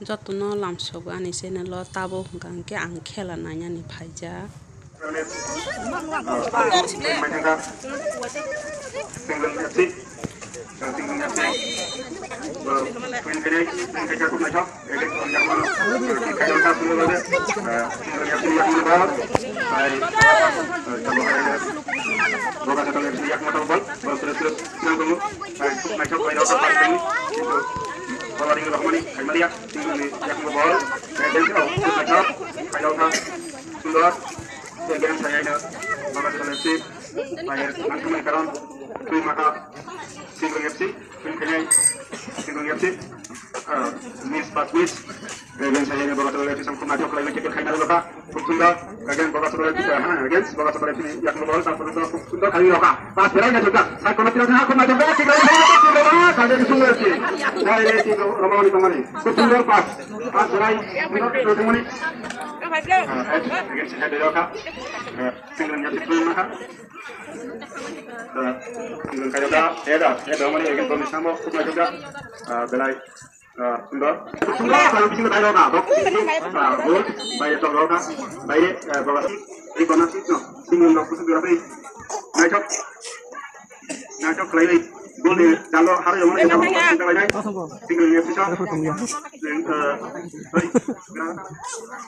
যতনো লামসব আনিছে নালো তাবো গাংকে আং খেলা নাইনি ফাইজা Bawaring Rahmani, Maria, yang membol, dan kau, macam, kalau kau sundar, dengan saya ini, maka selesai, bayar langsung mengkaran, tu maka single FC, single FC, miss pas miss, dengan saya ini bawa selesai sampai macam kalau kita kena lupa, sundar, dengan bawa selesai, dengan bawa selesai yang membol, sampai sundar kali lupa, pas berani juga, saya kalau tidak aku macam berani, kalau di sundar sih. Saya ini Ramani kemari. Sundar pas berai minat Ramani. Again saya dari Oka. Singlenya itu mana? Single kayu dah, ada Ramani again promise sama, kuma juga berai Sundar kalau bising kayu dah, dok. Gold, bayar tu Oka, bayar bawa ini konas itu, single nak pusing berapa? Naik kelai. Boleh kalau hari yang mana kita lain tinggal lihat saja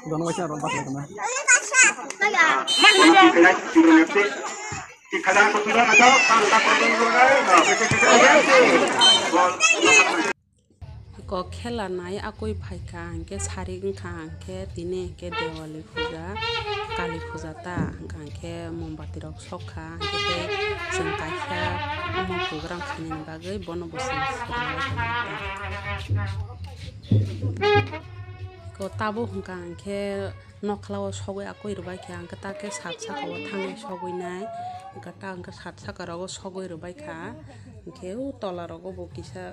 Dono baca orang pas teman. tinggal lihat sih di kadang sudah ada tangkap ko khela nai akoi phaika angke sari ngkha angke dine ke dewali puja kali puja ta angke mombati rok sokha angke जों काइसा Amo program खानि बागै बन बसि को Tabo हुंका angke नखलाव सगै akoi रबाय के angke ताके सात साकाव थांनाय सगै नाय गटा angke सात साकारव सगै रबाय खा angke उ तलारग बकिसा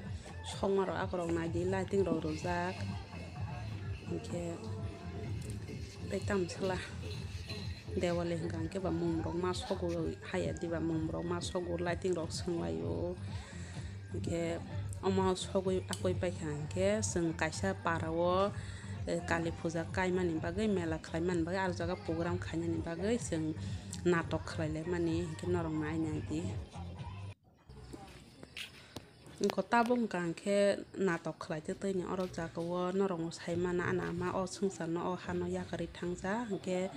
संमार आकरग नायदि लाइटिं रग Razzaq angke बेतामसला Dewali hinggang ke bamung rong masuk gue hayat di bamung rong masuk gue lighting rong senglayu ke omas gue aku ipakan ke seng kaisa parawo kali puja kaiman nih bagai mela kaiman bagai arjaga program kanya nih bagai seng natok kelaile mani ke norong main nanti kota bung ke natok kelaile tuh nya orang jaga wo norong usai mana anak ma oh sungsan oh hano ya kari tangsa ke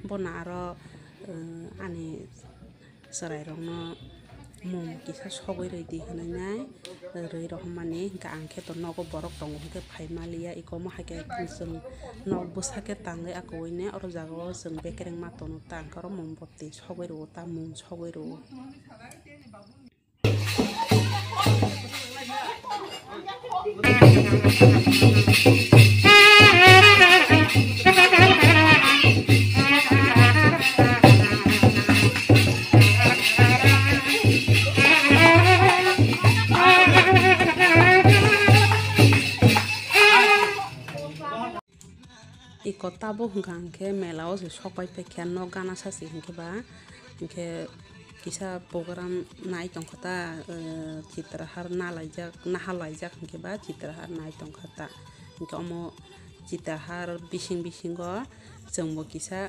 bonaro ani serai rongno mum kisa sogoi reidi hanai rei rohmani ka angke to nogo borok tongo ke phaimalia ikomo hake sung no busake tangai akoine oro jago sung bekereng matono tangkaro mum botti sogoi ro ta mum sogoi ro Kota bo hingke melao se sokai pekyan no gana sasi hingke ba hingke kisa program nai tongkota citrahar nalaijak nahalaijak hingke ba citrahar nai tongkota hingke omo citrahar bising go jengbo kisa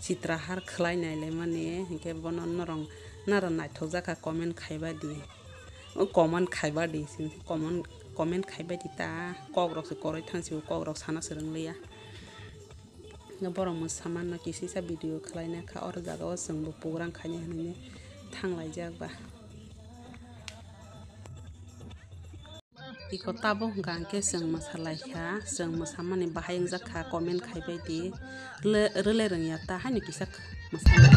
citrahar khlai nai le mane hingke bono norong nara nai thojaka comment khaiba di comment khaiba di ta kogrok se koroi thangsi kogrok sana sereng leya borong saman na kisi sa video khlaina kha or jaga o sengbo program khani hanene thanglai jak ba iko tabo gangke seng masalai kha seng masamani bahayang jakha comment khaibai di rele reng ya ta hani kisak masalai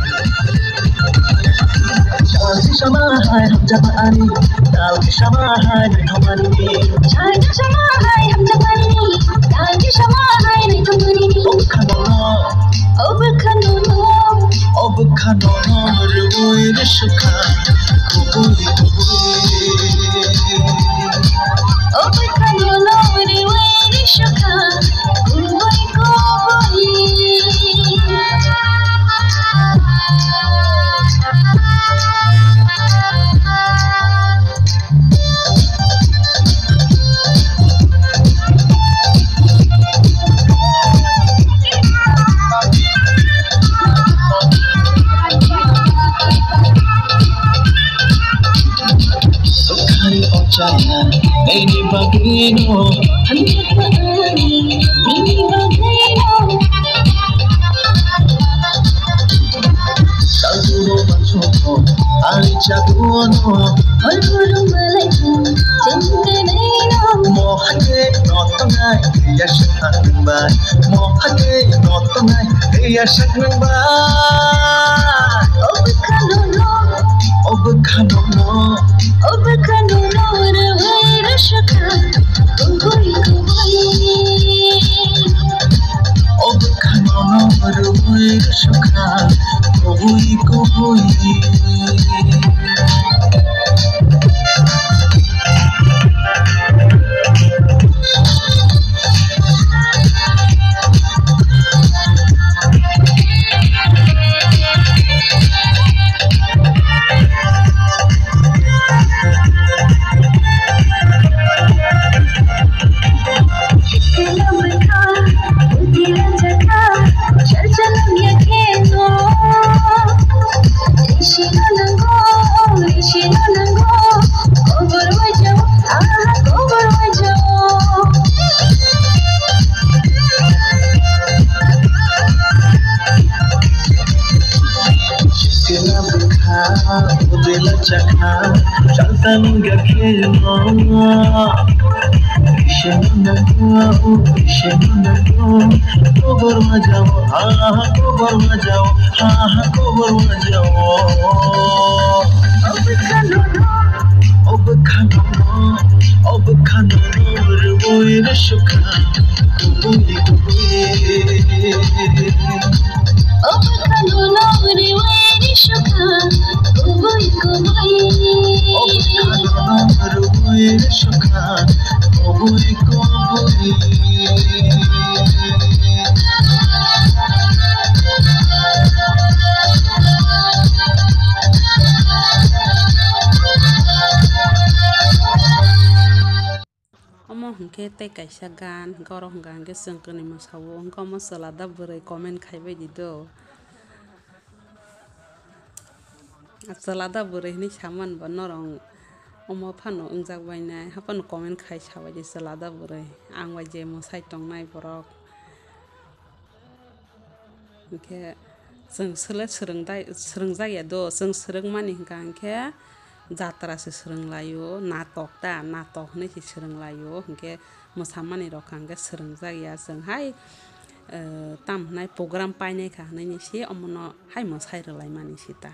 Dino, Kalpuro Manchoko, Alichaduano, Kalpuro Malaka, Changanino, Mohake, not tonight, Yashakanbai, Mohake, not tonight, Yashakanbai, Obakano, Rashaka, Kubui, Obakano, Rashaka, Kubui. Chaka, Chantan Gakino, Shenanago, Kobar Majao, Kobar Majao, Kobar Majao, Obakano, Ruin Shuka, Ke te kaisa gan goro gan ke sengkeni masawo engko masalah da bere komen khaibe dido asalada bere ni saman banorong omo phano ungjak bainai hapan komen khai sabai di salada bere ang waje mo sai tongnai borok ke जों सोलोंजायो the' जों सोलोंमानि गांखे जात्रा से सोलोंलायो नाटक दा नाटक ने से सोलोंलायो के मोसामानि रखांगे सोलोंजाया जोंहाय तामनाय प्रग्राम पाइनाय खाहनैनि से अमनो हाय मोसायरलाय मानि सिता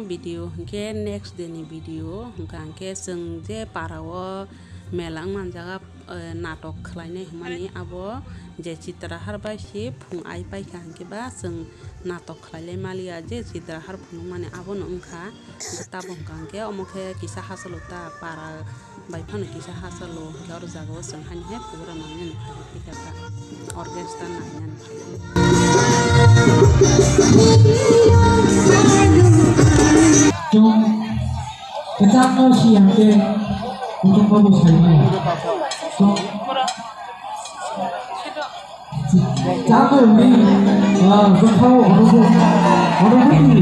video ke next deni video ke जों जे पाराव मेलां मानजागा नाटक खलायनाय माने आबो जे चित्रहार बायसि फुं आइ पाइखा के बा जों नाटक खलायलाय मालिया जे चित्रहार फुं माने आबो नंखा ताबं के अमखे किसा हासलता पारा बायफान किसा हासलो और जागो जों हानि हे प्रग्राम माने अर्केस्ट्रा नायनानै Kita mau siang ke untuk kamu saya. Jangan ni, kau orang ini.